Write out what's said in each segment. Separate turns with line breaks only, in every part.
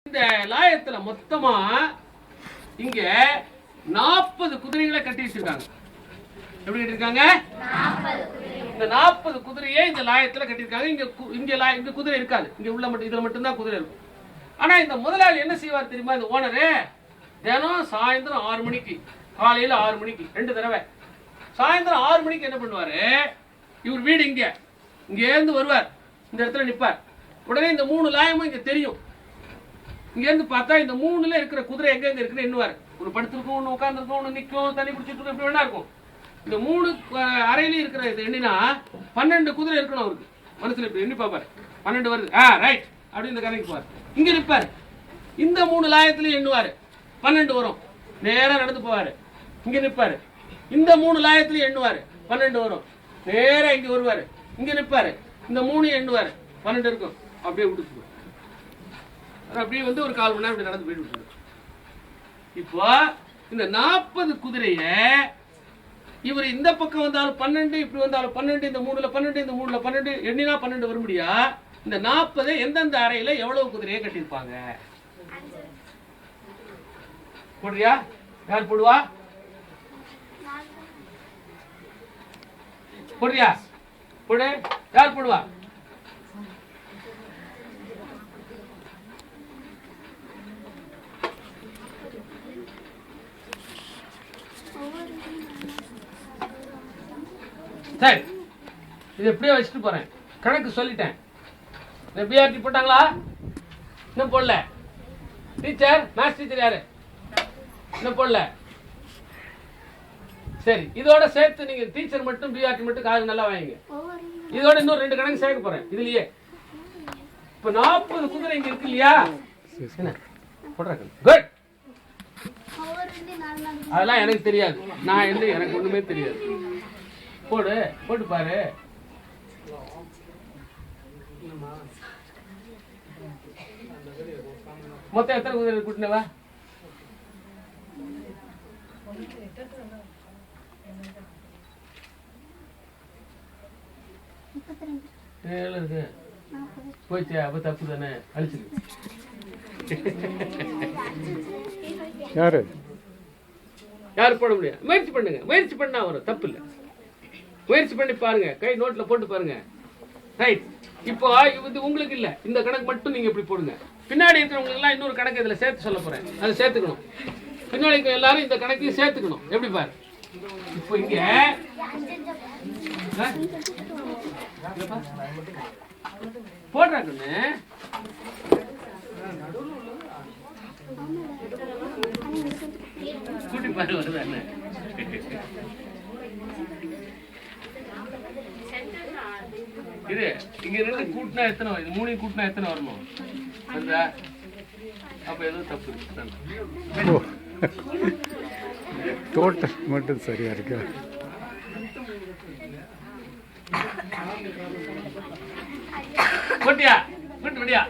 இந்த லாயத்துல மொத்தமா இங்க 40 குதிரைகளை கட்டி வச்சிருக்காங்க. எப்படி கட்டிருக்காங்க? இந்த 40 குதிரையை இந்த லாயத்துல கட்டிருக்காங்க. இங்க குதிரை இருக்காது. இங்க உள்ள மட்டும் இதுல மட்டும்தான் குதிரை இருக்கும். ஆனா இந்த முதலாளி என்ன செய்வார் தெரியுமா? இந்த ஓனரு தினம் சாயந்தரம் 6 மணிக்கு, காலையில 6 மணிக்கு 2 தடவை, சாயந்தரம் 6 மணிக்கு என்ன பண்ணுவாரு, இவர் வீடு இங்க இருந்து வருவார், இந்த இடத்துல நிப்பார். உடனே இந்த 3 லாயமும் இங்க தெரியும். இங்க இருந்து பார்த்தா இந்த 3ல இருக்கிற குதிரை எங்க இருக்குன்னு எண்ணுவார். ஒரு படுத்திருக்கும், ஒண்ணு உட்கார்ந்துருக்கும், ஒண்ணு நிற்கும், தண்ணி குடிச்சிட்டு இருக்கும், எப்படி வேணா இருக்கும். இந்த 3 அறையிலையும் இருக்கிற இது எண்ணினா 12 குதிரை இருக்கணும் அவருக்கு. மனசுல இப்படி எண்ணி பார்ப்பாரு. 12 வருது, ரைட் அப்படின்னு இந்த கணக்கு போவார். இங்க நிற்பாரு. இந்த 3 லாயத்திலையும் எண்ணுவாரு. 12 வரும். நேரா நடந்து போவாரு. இங்க நிற்பாரு. இந்த 3 லாயத்திலையும் எண்ணுவாரு. 12 வரும். நேரா இங்க வருவாரு. இங்க நிற்பாரு. இந்த 3 எண்ணுவாரு. 12 இருக்கும். அப்படியே விட்டு அப்படியே வந்து ஒரு 1/4 மணி நேரம் நடந்து போயிட்டு. இப்போ இந்த 40 குதிரைய இவர் இந்த பக்கம் வந்தாலும் 12, இப்படி வந்தாலும் 12, இந்த 3ல 12, இந்த 3ல 12, எண்ணினா 12 வர முடியா? இந்த 40 எந்தெந்த அறையில எவ்வளவு குதிரையை கட்டியிருப்பாங்க? போடுறியா? யார் போடுவா? போடுறியா? போடு. யார் போடுவா? சரி, இது எப்படியோ வச்சுட்டு போறேன். கணக்கு சொல்லிட்டேன். பிஆர்டி போட்டாங்களா? இன்னும் போடல. டீச்சர், மேத்ஸ் டீச்சர் யாரு? இன்னும் போடல. சரி, இதோட சேர்த்து நீங்க டீச்சர் மட்டும் பிஆர்டி மட்டும் காது நல்லா வாங்க. இதோட இன்னும் 2 கணக்கு சேர்க்க போறேன் இதுலயே. இப்ப 40 குதிரை இங்க இருக்கு இல்லையா? குட். அதெல்லாம் எனக்கு தெரியாது. நான் எனக்கு ஒண்ணுமே தெரியாது. போட்டு பாரு. மொத்தம் எத்தனை குதிரை கூட்டினவா? 7 இருக்கு. போச்சு. அப்ப தப்பு தானே, அழிச்சிருக்கு. யாரு போட முடியாது? முயற்சி பண்ணுங்க. முயற்சி பண்ணா வரும், தப்பு இல்லை. முயற்சி பண்ணி பாருங்க. கை நோட்ல போட்டு பாருங்க. ரைட். இப்போ இது உங்களுக்கு இல்ல, இந்த கணக்கு மட்டும் நீங்க இப்படி போடுங்க. பின்னாடி இருக்கிறவங்களுக்கு எல்லாம் இன்னொரு கணக்கு இதுல சேர்த்து சொல்ல போறேன். அதை சேர்த்துக்கணும். பின்னாடி எல்லாரும் இந்த கணக்கையும் சேர்த்துக்கணும். எப்படி பாரு. இப்போ இங்க போடுறாங்கன்னு கூட்டி பாரு வருதானே. இது இங்க 2 கூட்டினா எத்தனை வரும்? 3 கூட்டினா எத்தனை வரணும்? அப்ப ஏதோ தப்பு இருக்கு.
டோட்டல் மட்டும் சரியா இருக்கு.
போட்டியா? கூட்டு விடியா?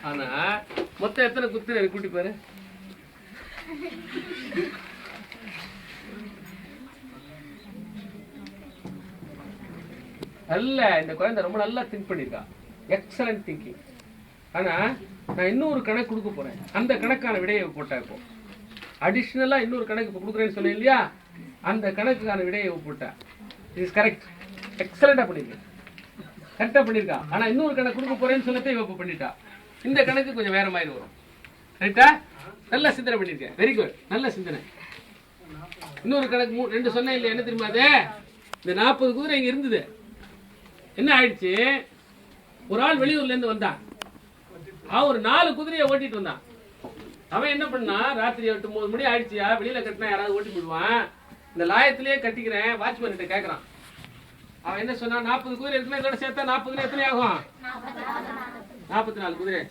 ஆனா மொத்தம் எத்தனை குதிரை கூட்டி பாரு. நல்ல இந்த குழந்தை ரொம்ப நல்லா திங்க் பண்ணிருக்கா. Excellent thinking. ஆனா நான் இன்னொரு கணக்கு கொடுக்க போறேன். அந்த கணக்கான விடையை போட்டா இப்போ அடிஷனலா இன்னொரு கணக்கு இப்போ கொடுக்குறேன்னு சொன்னேன் இல்லையா? அந்த கணக்குக்கான விடையை போட்டா இஸ் கரெக்ட். எக்ஸலண்டா பண்ணிருக்கேன். கரெக்டா பண்ணிருக்கா. ஆனா இன்னொரு கணக்கு கொடுக்க போறேன்னு சொல்லி இவ பண்ணிட்டா. இந்த கணக்கு கொஞ்சம் வேற மாதிரி வரும். ரைட்டா? நல்ல சிந்தனை பண்ணிருக்கேன். Very good. நல்ல சிந்தனை. இன்னொரு கணக்கு 2 சொன்னேன் இல்லையா? என்ன தெரியுமா? அது இந்த 40 குதிரை இங்க இருந்தது. என்ன ஆயிடுச்சு? ஒரு ஆள் வெளியூர்ல இருந்து வந்தான். அவன் ஒரு 4 குதிரையை ஓட்டிட்டு வந்தான். அவன் என்ன பண்ணா, ராத்திரி 8-9 மணி ஆயிடுச்சியா, வெளியில கட்டினா யாராவது ஓட்டி போடுவான், இந்த லாயத்திலேயே கட்டிக்கிறேன், வாட்ச்மேன் கிட்ட கேட்கறான். அவன் என்ன சொன்னா, 40 குதிரை இருக்குன்னா இதோட சேர்த்தா 40 எத்தனை ஆகும்? 44 குதிரை.